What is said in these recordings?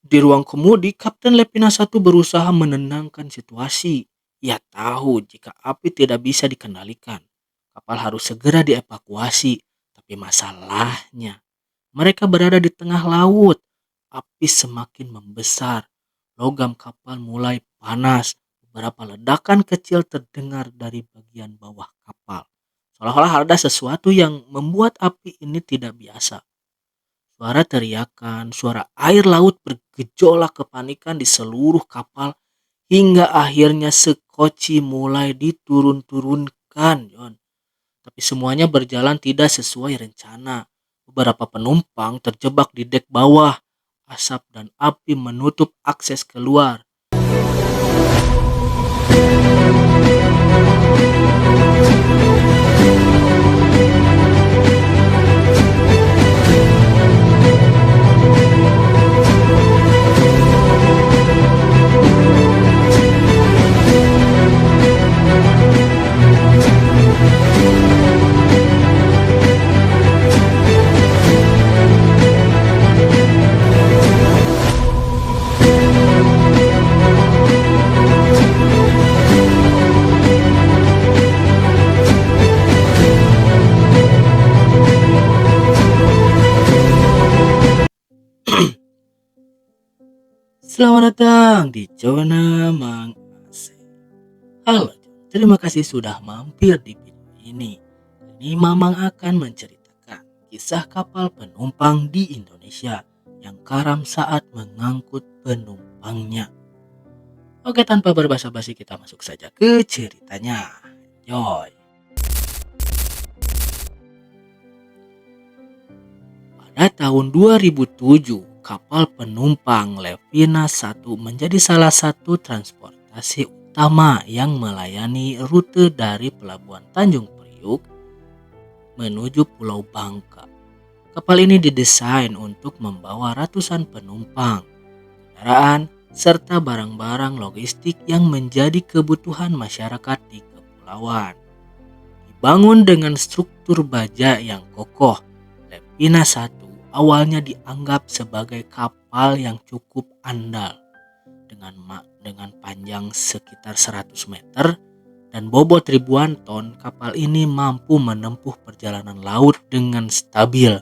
Di ruang kemudi, Kapten Lepina satu berusaha menenangkan situasi. Ia tahu jika api tidak bisa dikendalikan, kapal harus segera dievakuasi. Tapi masalahnya, mereka berada di tengah laut. Api semakin membesar. Logam kapal mulai panas. Beberapa ledakan kecil terdengar dari bagian bawah kapal. Seolah-olah ada sesuatu yang membuat api ini tidak biasa. Suara teriakan, suara air laut bergejolak kepanikan di seluruh kapal hingga akhirnya sekoci mulai diturun-turunkan, John. Tapi semuanya berjalan tidak sesuai rencana. Beberapa penumpang terjebak di dek bawah. Asap dan api menutup akses keluar. Selamat datang di Zona Mang Ase. Halo, terima kasih sudah mampir di video ini. Ini Mamang akan menceritakan kisah kapal penumpang di Indonesia yang karam saat mengangkut penumpangnya. Oke, tanpa berbasa-basi kita masuk saja ke ceritanya. Joy. Pada tahun 2007, kapal penumpang Levina 1 menjadi salah satu transportasi utama yang melayani rute dari Pelabuhan Tanjung Priuk menuju Pulau Bangka. Kapal ini didesain untuk membawa ratusan penumpang, kendaraan, serta barang-barang logistik yang menjadi kebutuhan masyarakat di kepulauan. Dibangun dengan struktur baja yang kokoh, Lepina 1 awalnya dianggap sebagai kapal yang cukup andal. Dengan panjang sekitar 100 meter dan bobot ribuan ton, kapal ini mampu menempuh perjalanan laut dengan stabil,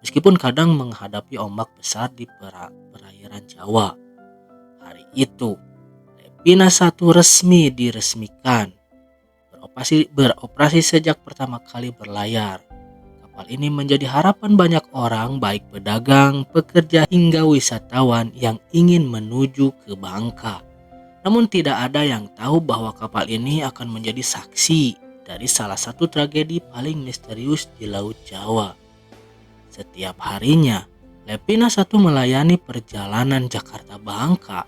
meskipun kadang menghadapi ombak besar di perairan Jawa. Hari itu, Lepina 1 resmi diresmikan. Beroperasi sejak pertama kali berlayar. Kapal ini menjadi harapan banyak orang, baik pedagang, pekerja, hingga wisatawan yang ingin menuju ke Bangka. Namun tidak ada yang tahu bahwa kapal ini akan menjadi saksi dari salah satu tragedi paling misterius di Laut Jawa. Setiap harinya, Lepina 1 melayani perjalanan Jakarta-Bangka.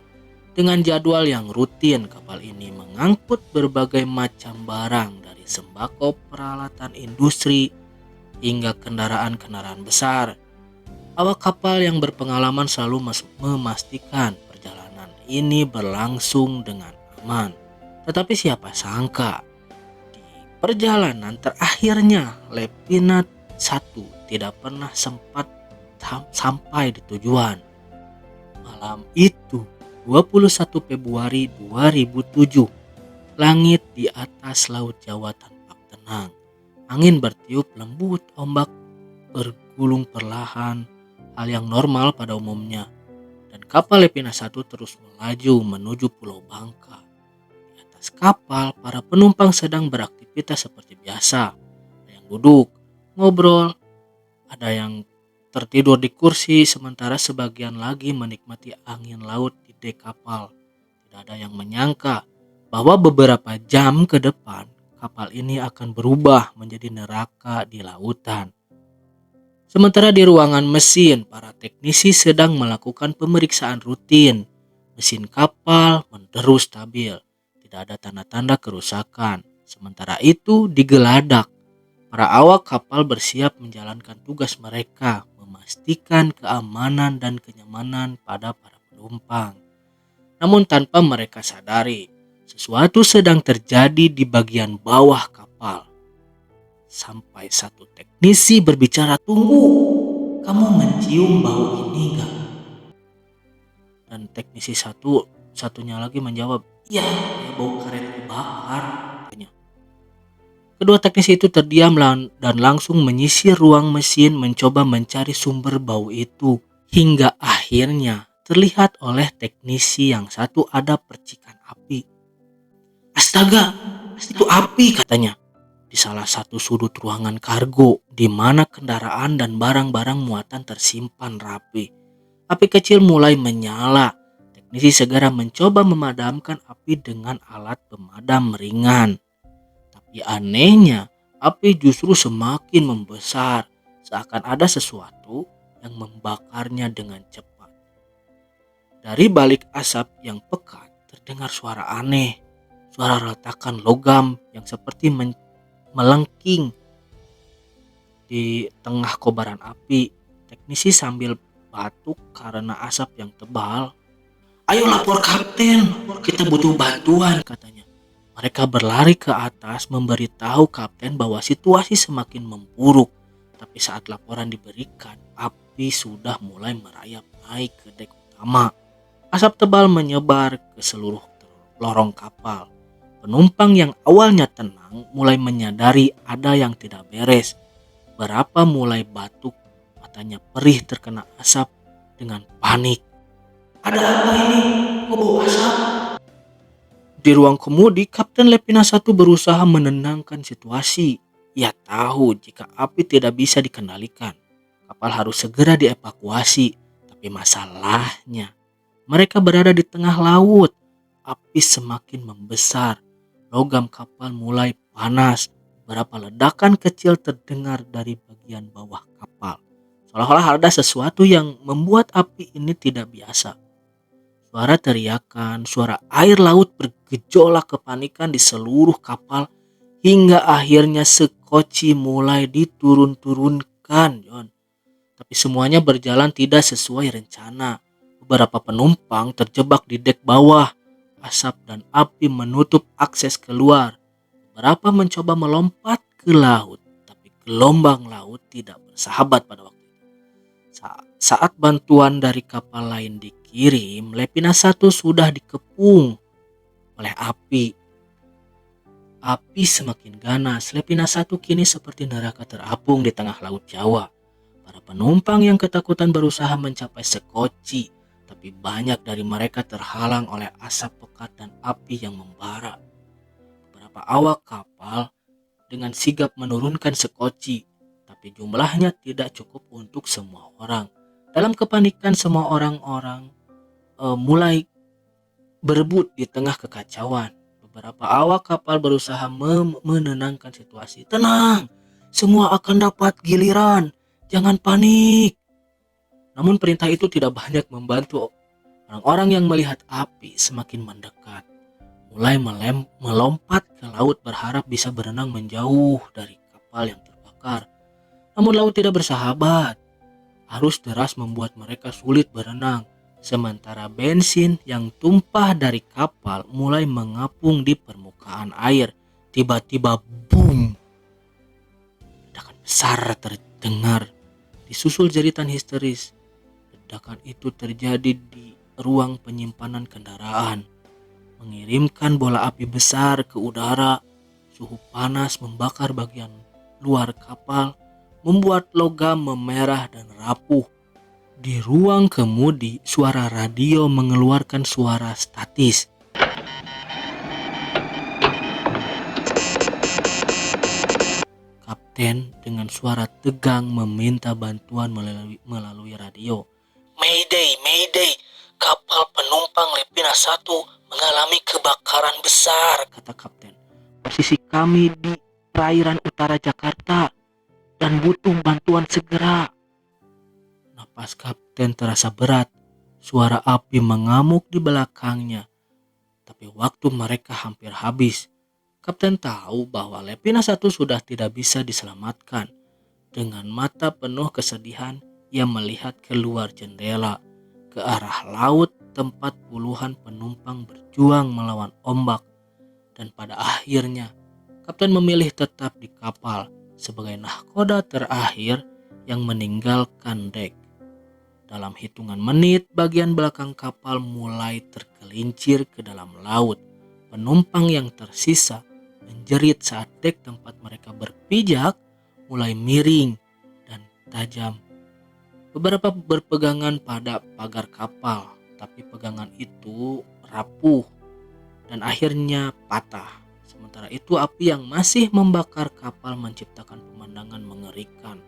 Dengan jadwal yang rutin, kapal ini mengangkut berbagai macam barang dari sembako, peralatan industri, hingga kendaraan-kendaraan besar. Awak kapal yang berpengalaman selalu memastikan perjalanan ini berlangsung dengan aman. Tetapi siapa sangka, di perjalanan terakhirnya Lepina 1 tidak pernah sempat sampai di tujuan. Malam itu, 21 Februari 2007, langit di atas Laut Jawa tampak tenang. Angin bertiup lembut, ombak bergulung perlahan, hal yang normal pada umumnya. Dan kapal Lepina 1 terus melaju menuju Pulau Bangka. Di atas kapal, para penumpang sedang beraktivitas seperti biasa. Ada yang duduk, ngobrol, ada yang tertidur di kursi, sementara sebagian lagi menikmati angin laut di dek kapal. Tidak ada yang menyangka bahwa beberapa jam ke depan, kapal ini akan berubah menjadi neraka di lautan. Sementara di ruangan mesin, para teknisi sedang melakukan pemeriksaan rutin. Mesin kapal menderu stabil, tidak ada tanda-tanda kerusakan. Sementara itu di geladak, para awak kapal bersiap menjalankan tugas mereka, memastikan keamanan dan kenyamanan pada para penumpang. Namun tanpa mereka sadari, sesuatu sedang terjadi di bagian bawah kapal. Sampai satu teknisi berbicara, "Tunggu, kamu mencium bau ini gak?" Dan teknisi satunya lagi menjawab, "Iya, ya bau karet kebakar," katanya. Kedua teknisi itu terdiam dan langsung menyisir ruang mesin mencoba mencari sumber bau itu. Hingga akhirnya terlihat oleh teknisi yang satu ada percikan api. "Astaga, itu api," katanya. Di salah satu sudut ruangan kargo di mana kendaraan dan barang-barang muatan tersimpan rapi. Api kecil mulai menyala. Teknisi segera mencoba memadamkan api dengan alat pemadam ringan. Tapi anehnya, api justru semakin membesar, seakan ada sesuatu yang membakarnya dengan cepat. Dari balik asap yang pekat, terdengar suara aneh, suara retakan logam yang seperti melengking di tengah kobaran api. Teknisi sambil batuk karena asap yang tebal. "Ayo lapor kapten, kita butuh bantuan," katanya. Mereka berlari ke atas memberitahu kapten bahwa situasi semakin memburuk. Tapi saat laporan diberikan, api sudah mulai merayap naik ke dek utama. Asap tebal menyebar ke seluruh lorong kapal. Penumpang yang awalnya tenang mulai menyadari ada yang tidak beres. Beberapa mulai batuk, matanya perih terkena asap dengan panik. "Ada apa ini? Kok bau asap?" Di ruang kemudi, Kapten Lepina 1 berusaha menenangkan situasi. Ia tahu jika api tidak bisa dikendalikan, kapal harus segera dievakuasi. Tapi masalahnya, mereka berada di tengah laut. Api semakin membesar. Logam kapal mulai panas. Beberapa ledakan kecil terdengar dari bagian bawah kapal. Seolah-olah ada sesuatu yang membuat api ini tidak biasa. Suara teriakan, suara air laut bergejolak kepanikan di seluruh kapal hingga akhirnya sekoci mulai diturun-turunkan, John. Tapi semuanya berjalan tidak sesuai rencana. Beberapa penumpang terjebak di dek bawah. Asap dan api menutup akses keluar. Beberapa mencoba melompat ke laut, tapi gelombang laut tidak bersahabat pada waktu itu. Saat bantuan dari kapal lain dikirim, Lepina 1 sudah dikepung oleh api. Api semakin ganas. Lepina 1 kini seperti neraka terapung di tengah laut Jawa. Para penumpang yang ketakutan berusaha mencapai sekoci, tapi banyak dari mereka terhalang oleh asap pekat dan api yang membara. Beberapa awak kapal dengan sigap menurunkan sekoci, tapi jumlahnya tidak cukup untuk semua orang. Dalam kepanikan, semua orang-orang mulai berebut di tengah kekacauan. Beberapa awak kapal berusaha menenangkan situasi. "Tenang, semua akan dapat giliran. Jangan panik." Namun perintah itu tidak banyak membantu. Orang-orang yang melihat api semakin mendekat, mulai melompat ke laut berharap bisa berenang menjauh dari kapal yang terbakar. Namun laut tidak bersahabat. Arus deras membuat mereka sulit berenang. Sementara bensin yang tumpah dari kapal mulai mengapung di permukaan air. Tiba-tiba boom! Ledakan besar terdengar, disusul jeritan histeris. Ledakan itu terjadi di ruang penyimpanan kendaraan, mengirimkan bola api besar ke udara. Suhu panas membakar bagian luar kapal, membuat logam memerah dan rapuh. Di ruang kemudi, suara radio mengeluarkan suara statis. Kapten dengan suara tegang meminta bantuan melalui radio. "Mayday, Mayday, kapal penumpang Lepina 1 mengalami kebakaran besar," kata kapten. "Posisi kami di perairan utara Jakarta dan butuh bantuan segera." Napas kapten terasa berat. Suara api mengamuk di belakangnya. Tapi waktu mereka hampir habis. Kapten tahu bahwa Lepina 1 sudah tidak bisa diselamatkan. Dengan mata penuh kesedihan, ia melihat keluar jendela ke arah laut tempat puluhan penumpang berjuang melawan ombak. Dan pada akhirnya, kapten memilih tetap di kapal sebagai nahkoda terakhir yang meninggalkan dek. Dalam hitungan menit, bagian belakang kapal mulai tergelincir ke dalam laut. Penumpang yang tersisa menjerit saat dek tempat mereka berpijak mulai miring dan tajam. Beberapa berpegangan pada pagar kapal, tapi pegangan itu rapuh dan akhirnya patah. Sementara itu api yang masih membakar kapal menciptakan pemandangan mengerikan.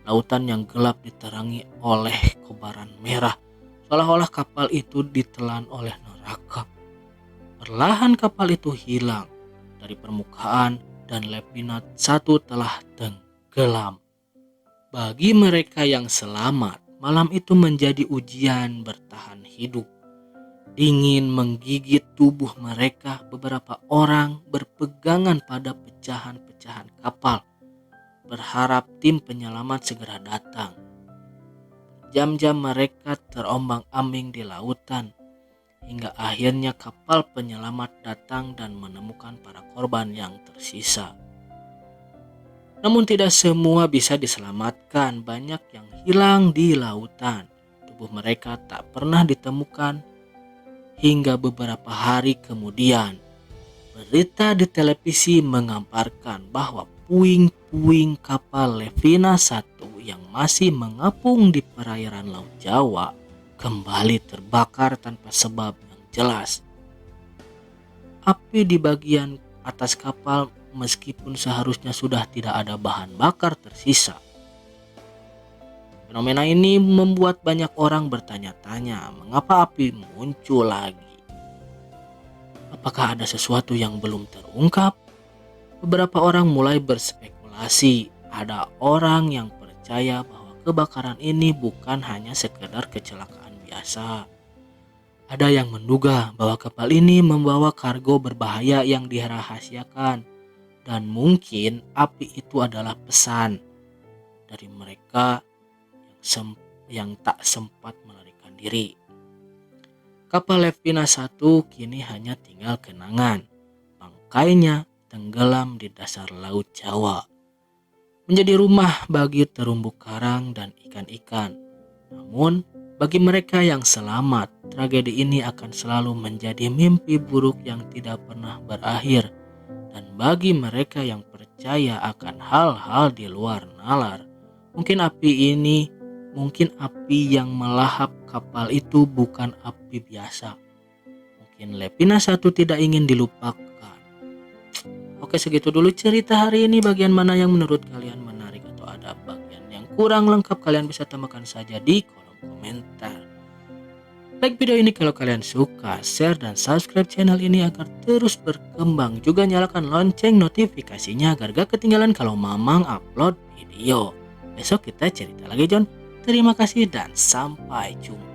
Lautan yang gelap diterangi oleh kobaran merah, seolah-olah kapal itu ditelan oleh neraka. Perlahan kapal itu hilang dari permukaan dan Lepina 1 telah tenggelam. Bagi mereka yang selamat, malam itu menjadi ujian bertahan hidup. Dingin menggigit tubuh mereka, beberapa orang berpegangan pada pecahan-pecahan kapal, berharap tim penyelamat segera datang. Jam-jam mereka terombang-ambing di lautan, hingga akhirnya kapal penyelamat datang dan menemukan para korban yang tersisa. Namun tidak semua bisa diselamatkan, banyak yang hilang di lautan. Tubuh mereka tak pernah ditemukan hingga beberapa hari kemudian. Berita di televisi mengabarkan bahwa puing-puing kapal Levina 1 yang masih mengapung di perairan Laut Jawa kembali terbakar tanpa sebab yang jelas. Api di bagian atas kapal meskipun seharusnya sudah tidak ada bahan bakar tersisa. Fenomena ini membuat banyak orang bertanya-tanya mengapa api muncul lagi. Apakah ada sesuatu yang belum terungkap? Beberapa orang mulai berspekulasi. Ada orang yang percaya bahwa kebakaran ini bukan hanya sekedar kecelakaan biasa. Ada yang menduga bahwa kapal ini membawa kargo berbahaya yang dirahasiakan, dan mungkin api itu adalah pesan dari mereka yang tak sempat melarikan diri. Kapal Levina 1 kini hanya tinggal kenangan. Bangkainya tenggelam di dasar Laut Jawa, menjadi rumah bagi terumbu karang dan ikan-ikan. Namun, bagi mereka yang selamat, tragedi ini akan selalu menjadi mimpi buruk yang tidak pernah berakhir. Dan bagi mereka yang percaya akan hal-hal di luar nalar, mungkin api yang melahap kapal itu bukan api biasa. Mungkin Lepina 1 tidak ingin dilupakan. Oke, segitu dulu cerita hari ini. Bagian mana yang menurut kalian menarik atau ada bagian yang kurang lengkap, kalian bisa tambahkan saja di kolom komentar. Like video ini kalau kalian suka, share dan subscribe channel ini agar terus berkembang. Juga nyalakan lonceng notifikasinya agar gak ketinggalan kalau Mamang upload video. Besok kita cerita lagi, John. Terima kasih dan sampai jumpa.